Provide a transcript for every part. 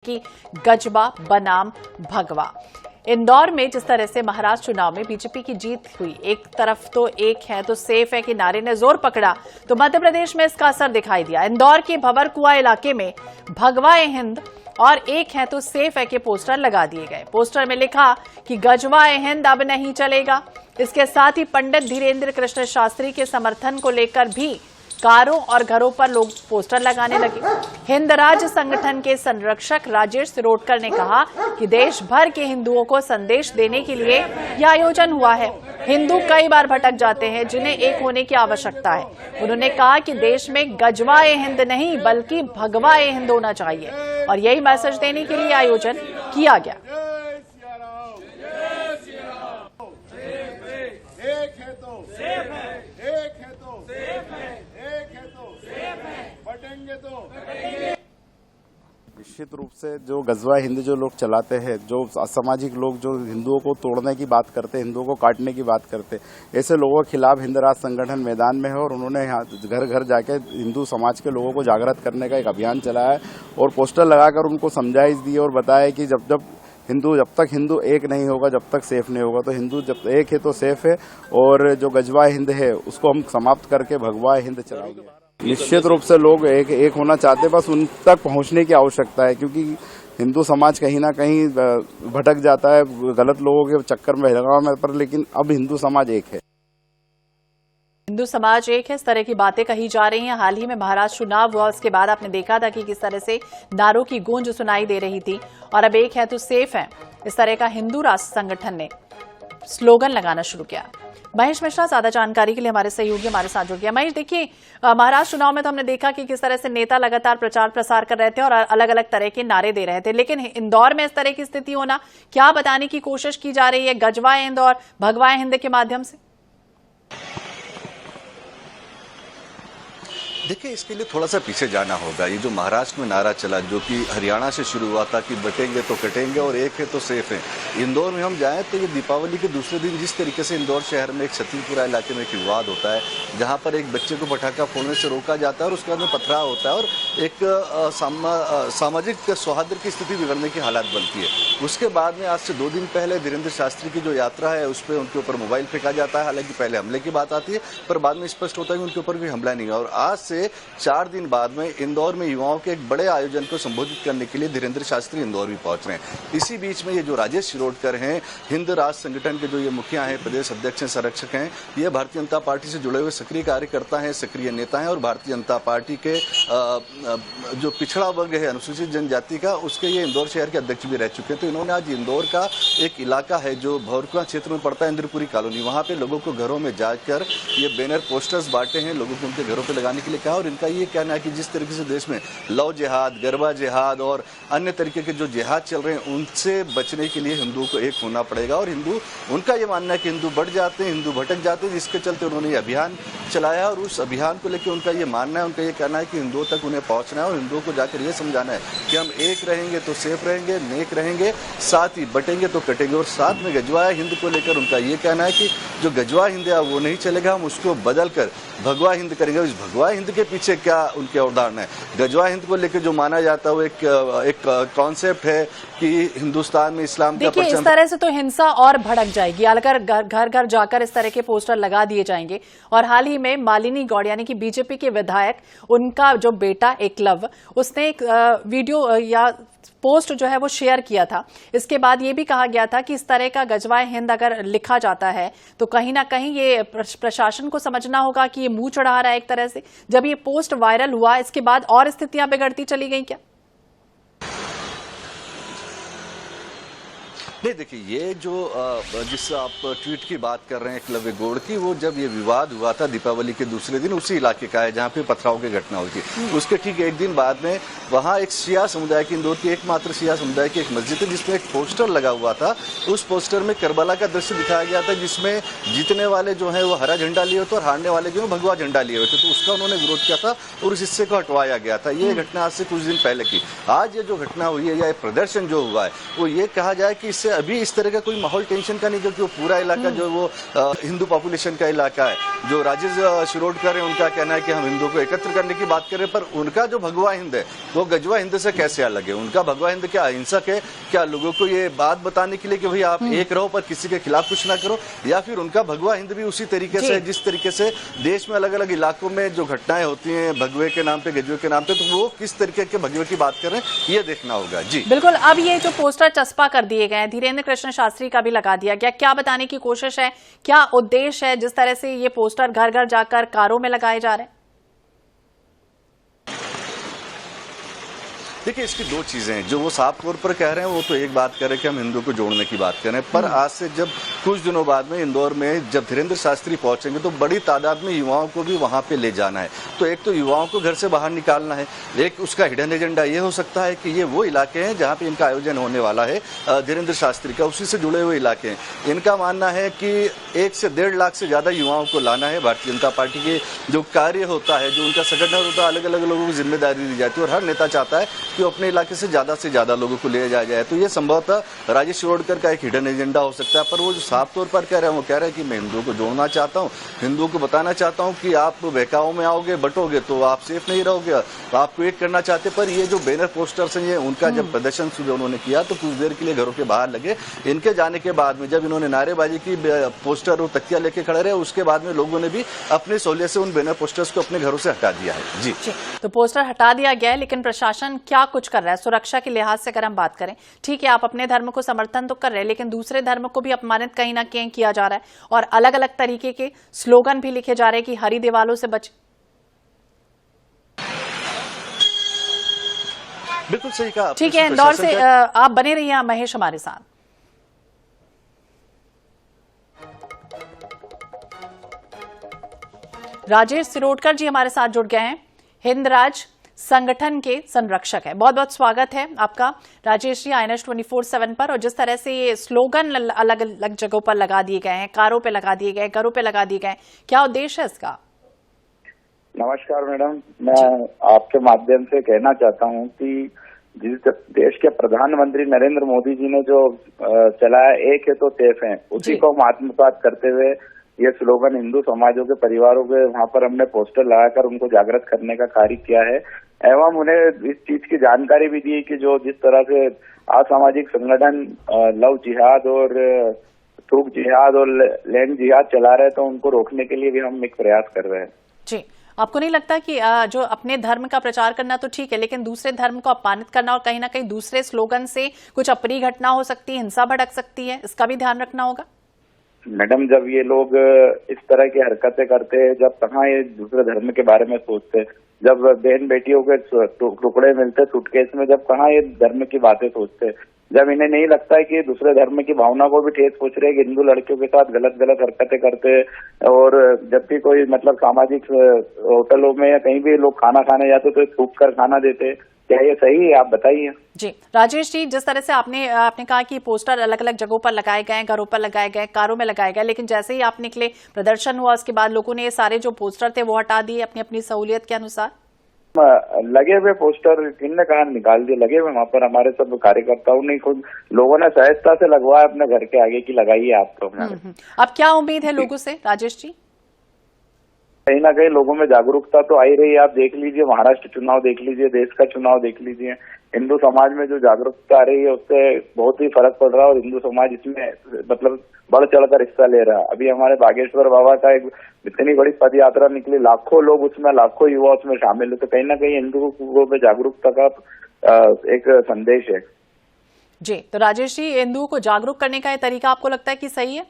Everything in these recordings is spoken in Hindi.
की गजबा बनाम भगवा। इंदौर में जिस तरह से महाराष्ट्र चुनाव में बीजेपी की जीत हुई, एक तरफ तो एक है तो सेफ है कि नारे ने जोर पकड़ा, तो मध्य प्रदेश में इसका असर दिखाई दिया। इंदौर के भंवरकुआ इलाके में भगवा ए हिंद और एक है तो सेफ है के पोस्टर लगा दिए गए। पोस्टर में लिखा कि गजवा ए हिंद अब नहीं चलेगा। इसके साथ ही पंडित धीरेन्द्र कृष्ण शास्त्री के समर्थन को लेकर भी कारों और घरों पर लोग पोस्टर लगाने लगे। हिंद राज्य संगठन के संरक्षक राजेश सिरोडकर ने कहा कि देश भर के हिंदुओं को संदेश देने के लिए यह आयोजन हुआ है। हिंदू कई बार भटक जाते हैं, जिन्हें एक होने की आवश्यकता है। उन्होंने कहा कि देश में गजवा ए हिंद नहीं बल्कि भगवा ए हिंद होना चाहिए और यही मैसेज देने के लिए आयोजन किया गया। निश्चित रूप से जो गजवा हिंद जो लोग चलाते हैं, जो असामाजिक लोग जो हिंदुओं को तोड़ने की बात करते हैं, हिंदुओं को काटने की बात करते हैं, ऐसे लोगों के खिलाफ हिंद राष्ट्र संगठन मैदान में है और उन्होंने यहाँ घर घर जाके हिंदू समाज के लोगों को जागृत करने का एक अभियान चलाया है और पोस्टर लगाकर उनको समझाइश दी और बताया कि जब तक हिंदू एक नहीं होगा, जब तक सेफ नहीं होगा। तो हिंदू जब एक है तो सेफ है और जो गजवा हिंद है उसको हम समाप्त करके भगवा हिंद चलाएंगे। निश्चित रूप से लोग एक होना चाहते हैं, बस उन तक पहुंचने की आवश्यकता है, क्योंकि हिंदू समाज कहीं ना कहीं भटक जाता है गलत लोगों के चक्कर में में पर, लेकिन अब हिंदू समाज एक है। हिंदू समाज एक है, इस तरह की बातें कही जा रही हैं। हाल ही में महाराष्ट्र चुनाव हुआ, उसके बाद आपने देखा था कि किस तरह से नारों की गूंज सुनाई दे रही थी और अब एक है तो सेफ है, इस तरह का हिंदू राष्ट्र संगठन ने स्लोगन लगाना शुरू किया। महेश मिश्रा ज्यादा जानकारी के लिए हमारे सहयोगी हमारे साथ जुड़ गया। महेश, देखिए महाराष्ट्र चुनाव में तो हमने देखा कि किस तरह से नेता लगातार प्रचार प्रसार कर रहे थे और अलग अलग तरह के नारे दे रहे थे, लेकिन इंदौर में इस तरह की स्थिति होना क्या बताने की कोशिश की जा रही है गजवा हिंद और भगवा हिंद के माध्यम से? देखिए, इसके लिए थोड़ा सा पीछे जाना होगा। ये जो महाराष्ट्र में नारा चला, जो कि हरियाणा से शुरू हुआ था कि बटेंगे तो कटेंगे और एक है तो सेफ है। इंदौर में हम जाएं तो ये दीपावली के दूसरे दिन जिस तरीके से इंदौर शहर में एक छतरपुरा इलाके में एक विवाद होता है, जहां पर एक बच्चे को पटाखा फोड़ने से रोका जाता है और उसके बाद में पथराव होता है और एक सामाजिक सौहार्द की स्थिति बिगड़ने की हालत बनती है। उसके बाद में आज से 2 दिन पहले धीरेन्द्र शास्त्री की जो यात्रा है उस पर उनके ऊपर मोबाइल फेंका जाता है। हालांकि पहले हमले की बात आती है, पर बाद में स्पष्ट होता है कि उनके ऊपर भी हमला नहीं हुआ। और आज से 4 दिन बाद में इंदौर में युवाओं के एक बड़े आयोजन को संबोधित करने के लिए धीरेन्द्र शास्त्री इंदौर भी पहुंच रहे हैं। इसी बीच में ये जो राजेश सिरोडकर हैं, हिंद राष्ट्र संगठन के जो ये मुखिया हैं, प्रदेश अध्यक्ष हैं, संरक्षक हैं, ये भारतीय जनता पार्टी से जुड़े हुए सक्रिय कार्यकर्ता हैं, सक्रिय नेता हैं और भारतीय जनता पार्टी के जो पिछड़ा वर्ग है अनुसूचित जनजाति का, उसके ये इंदौर शहर के अध्यक्ष भी रह चुके हैं। तो इन्होंने आज इंदौर का एक इलाका है जो भंवरकुआ क्षेत्र में पड़ता है, इंद्रपुरी कॉलोनी, वहां पे लोगों को घरों में जाकर ये बैनर पोस्टर्स बांटे हैं, लोगों को उनके घरों पर लगाने के लिए कहा। और इनका ये कहना है कि जिस तरीके से देश में लव जिहाद, गरबा जिहाद और अन्य तरीके के जो जिहाद चल रहे हैं, उनसे बचने के लिए हिंदुओं को एक होना पड़ेगा। और उनका ये मानना है कि हिंदू बढ़ जाते हैं, हिंदू भटक जाते हैं, जिसके चलते उन्होंने ये अभियान चलाया और उस अभियान को लेकर उनका ये मानना है, उनका ये कहना है कि हिंदुओं तक उन्हें पहुंचना है और हिंदुओं को जाकर ये समझाना है कि हम एक रहेंगे तो सेफ रहेंगे, नेक रहेंगे, साथ ही बटेंगे तो कटेंगे। और साथ में गजवा हिंद को लेकर उनका ये कहना है कि जो गजवा हिंद है वो नहीं चलेगा, हम उसको बदल कर भगवा हिंद करेंगे। इस भगवा हिंद के पीछे क्या उनके अवधारण है? गजवा हिंद को लेकर जो माना जाता है वो एक कॉन्सेप्ट है कि हिंदुस्तान में इस्लाम का देखिए, इस तरह से तो हिंसा और भड़क जाएगी अगर घर घर जाकर इस तरह के पोस्टर लगा दिए जाएंगे। और हाल ही में मालिनी गौड़ यानी कि बीजेपी के विधायक, उनका जो बेटा एकलव्य, उसने एक वीडियो या पोस्ट जो है वो शेयर किया था। इसके बाद ये भी कहा गया था कि इस तरह का गजवा हिंद अगर लिखा जाता है तो कहीं ना कहीं ये प्रशासन को समझना होगा कि ये मुंह चढ़ा रहा है एक तरह से। जब ये पोस्ट वायरल हुआ, इसके बाद और स्थितियां बिगड़ती चली गई क्या? नहीं, देखिए, ये जो जिससे आप ट्वीट की बात कर रहे हैं एकलव्य गौड़ की, वो जब ये विवाद हुआ था दीपावली के दूसरे दिन, उसी इलाके का है जहाँ पे पथराव की घटना हुई थी। उसके ठीक एक दिन बाद में वहाँ एक शिया समुदाय की, इंदौर की एकमात्र शिया समुदाय की एक मस्जिद है जिसमें एक पोस्टर लगा हुआ था। उस पोस्टर में करबला का दृश्य दिखाया गया था, जिसमें जीतने वाले जो है वो हरा झंडा लिए हुए थे और हारने वाले जो है भगवा झंडा लिए हुए थे। तो उसका उन्होंने विरोध किया था और उस हिस्से को हटवाया गया था। ये घटना आज से कुछ दिन पहले की। आज ये जो घटना हुई है या प्रदर्शन जो हुआ है, वो ये कहा जाए कि इससे से अभी इस तरह का कोई माहौल टेंशन का नहीं, क्योंकि वो पूरा इलाका जो वो हिंदू पॉपुलेशन का इलाका है। जो राजेश शिरोडकर है उनका कहना है कि हम हिंदुओं को एकत्र करने की बात करें, पर उनका जो भगवा हिंद है वो गजवा हिंद से कैसे अलग है? उनका भगवा हिंद क्या अहिंसक है? क्या लोगों को ये बात बताने के लिए कि भाई आप एक रहो पर किसी के खिलाफ कुछ ना करो? या फिर उनका भगवा हिंद भी उसी तरीके से जिस तरीके से देश में अलग अलग इलाकों में जो घटनाएं होती हैं भगवे के नाम पे, गजवे के नाम पे, तो वो किस तरीके के भगवे की बात कर रहे हैं ये देखना होगा। जी बिल्कुल। अब ये जो पोस्टर चस्पा कर दिए गए हैं, धीरेन्द्र कृष्ण शास्त्री का भी लगा दिया गया, क्या बताने की कोशिश है, क्या उद्देश्य है जिस तरह से ये पोस्टर घर घर जाकर कारों में लगाए जा रहे हैं? देखिए, इसकी दो चीजें हैं। जो वो साफ तौर पर कह रहे हैं वो तो एक बात कह रहे हैं कि हम हिंदुओं को जोड़ने की बात कर रहे हैं, पर आज से जब कुछ दिनों बाद में इंदौर में जब धीरेन्द्र शास्त्री पहुंचेंगे तो बड़ी तादाद में युवाओं को भी वहां पे ले जाना है। तो एक तो युवाओं को घर से बाहर निकालना है, एक उसका हिडन एजेंडा ये हो सकता है कि ये वो इलाके हैं जहां पे इनका आयोजन होने वाला है धीरेन्द्र शास्त्री का, उसी से जुड़े हुए इलाके हैं। इनका मानना है कि 1 से 1.5 लाख से ज्यादा युवाओं को लाना है। भारतीय जनता पार्टी के जो कार्य होता है, जो उनका संगठन होता है, अलग अलग लोगों की जिम्मेदारी दी जाती है और हर नेता चाहता है कि अपने इलाके से ज्यादा लोगों को ले जाया जाए। तो ये संभवतः राजेश शिरोडकर का एक हिडन एजेंडा हो सकता है, पर वो जो साफ तौर पर कह रहे हैं वो कह रहे हैं कि मैं हिंदुओं को जोड़ना चाहता हूँ, हिंदुओं को बताना चाहता हूँ कि आप बहकाओं में आओगे, बटोगे तो आप सेफ नहीं रहोगे, आपको एक करना चाहते। पर ये जो बैनर पोस्टर्स हैं, ये उनका जब प्रदर्शन सुबह उन्होंने किया तो कुछ देर के लिए घरों के बाहर लगे। इनके जाने के बाद में जब इन्होंने नारेबाजी की, पोस्टर और तकिया लेके खड़े रहे, उसके बाद में लोगों ने भी अपनी सहूलियत से उन बैनर पोस्टर्स को अपने घरों से हटा दिया है। जी तो पोस्टर हटा दिया गया है, लेकिन प्रशासन क्या कुछ कर रहा है सुरक्षा के लिहाज से? अगर हम बात करें, ठीक है, आप अपने धर्म को समर्थन तो कर रहे हैं, लेकिन दूसरे धर्म को भी अपमानित कहीं ना कहीं किया जा रहा है और अलग अलग तरीके के स्लोगन भी लिखे जा रहे हैं कि हरी दीवालों से बचे। बिल्कुल सही कहा। ठीक है, इंदौर से आप बने रहिए महेश हमारे साथ। राजेश सिरोडकर जी हमारे साथ जुड़ गए हैं, हिंदराज संगठन के संरक्षक है। बहुत बहुत स्वागत है आपका राजेश जी INS 24/7 पर। और जिस तरह से ये स्लोगन अलग अलग जगहों पर लगा दिए गए हैं, कारों पे लगा दिए गए, घरों पे लगा दिए गए, क्या उद्देश्य है इसका? नमस्कार मैडम, मैं आपके माध्यम से कहना चाहता हूं कि जिस देश के प्रधानमंत्री नरेंद्र मोदी जी ने जो चलाया एक है तो सेफ है, उसी को हम आत्मसात करते हुए ये स्लोगन हिंदू समाजों के परिवारों के वहां पर हमने पोस्टर लगाकर उनको जागृत करने का कार्य किया है। एवं उन्हें इस चीज की जानकारी भी दी कि जो जिस तरह से असामाजिक संगठन लव जिहाद और थूक जिहाद और लैंड जिहाद चला रहे, तो उनको रोकने के लिए भी हम एक प्रयास कर रहे हैं। जी, आपको नहीं लगता कि जो अपने धर्म का प्रचार करना तो ठीक है, लेकिन दूसरे धर्म को अपमानित करना और कहीं ना कहीं दूसरे स्लोगन से कुछ अप्रिय घटना हो सकती है, हिंसा भड़क सकती है, इसका भी ध्यान रखना होगा? मैडम, जब ये लोग इस तरह की हरकतें करते हैं, जब कहाँ ये दूसरे धर्म के बारे में सोचते, जब बहन बेटियों के टुकड़े मिलते सूटकेस में, जब कहाँ ये धर्म की बातें सोचते, जब इन्हें नहीं लगता है कि दूसरे धर्म की भावना को भी ठेस पहुंच रही है कि हिंदू लड़कियों के साथ गलत गलत हरकतें करते, और जब भी कोई मतलब सामाजिक होटलों में या कहीं भी लोग खाना खाने जाते तो थूक कर खाना देते, क्या ये सही है? आप बताइए। जी राजेश जी, जिस तरह से आपने कहा कि पोस्टर अलग अलग जगहों पर लगाए गए, घरों पर लगाए गए, कारों में लगाए गए, लेकिन जैसे ही आप निकले, प्रदर्शन हुआ, उसके बाद लोगों ने ये सारे जो पोस्टर थे वो हटा दिए अपनी अपनी सहूलियत के अनुसार। लगे हुए पोस्टर किन्ने कहा निकाल दिए? लगे हुए वहाँ पर हमारे सब कार्यकर्ताओं ने, खुद लोगों ने सहजता से लगवाया अपने घर के आगे की लगाइए आप तो। अब क्या उम्मीद है लोगों से राजेश जी? कहीं ना कहीं लोगों में जागरूकता तो आई रही है। आप देख लीजिए, महाराष्ट्र चुनाव देख लीजिए, देश का चुनाव देख लीजिए, हिंदू समाज में जो जागरूकता आ रही है उससे बहुत ही फर्क पड़ रहा है और हिंदू समाज इसमें मतलब बढ़ चढ़कर हिस्सा ले रहा है। अभी हमारे बागेश्वर बाबा का एक इतनी बड़ी पद यात्रा निकली, लाखों लोग उसमें, लाखों युवा उसमें शामिल है, तो कहीं ना कहीं हिंदुओं में जागरूकता का एक संदेश है। जी, तो राजेश जी, हिंदुओं को जागरूक करने का ये तरीका आपको लगता है कि सही है?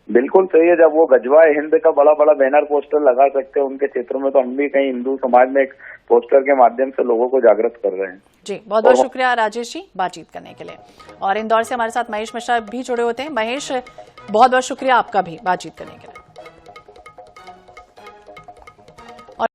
बिल्कुल सही है। जब वो गजवा हिंद का बड़ा बड़ा बैनर पोस्टर लगा सकते हैं उनके क्षेत्रों में, तो हम भी कहीं हिंदू समाज में एक पोस्टर के माध्यम से लोगों को जागृत कर रहे हैं। जी, बहुत बहुत शुक्रिया राजेश जी बातचीत करने के लिए। और इंदौर से हमारे साथ महेश मिश्रा भी जुड़े होते हैं। महेश, बहुत बहुत शुक्रिया आपका भी बातचीत करने के लिए।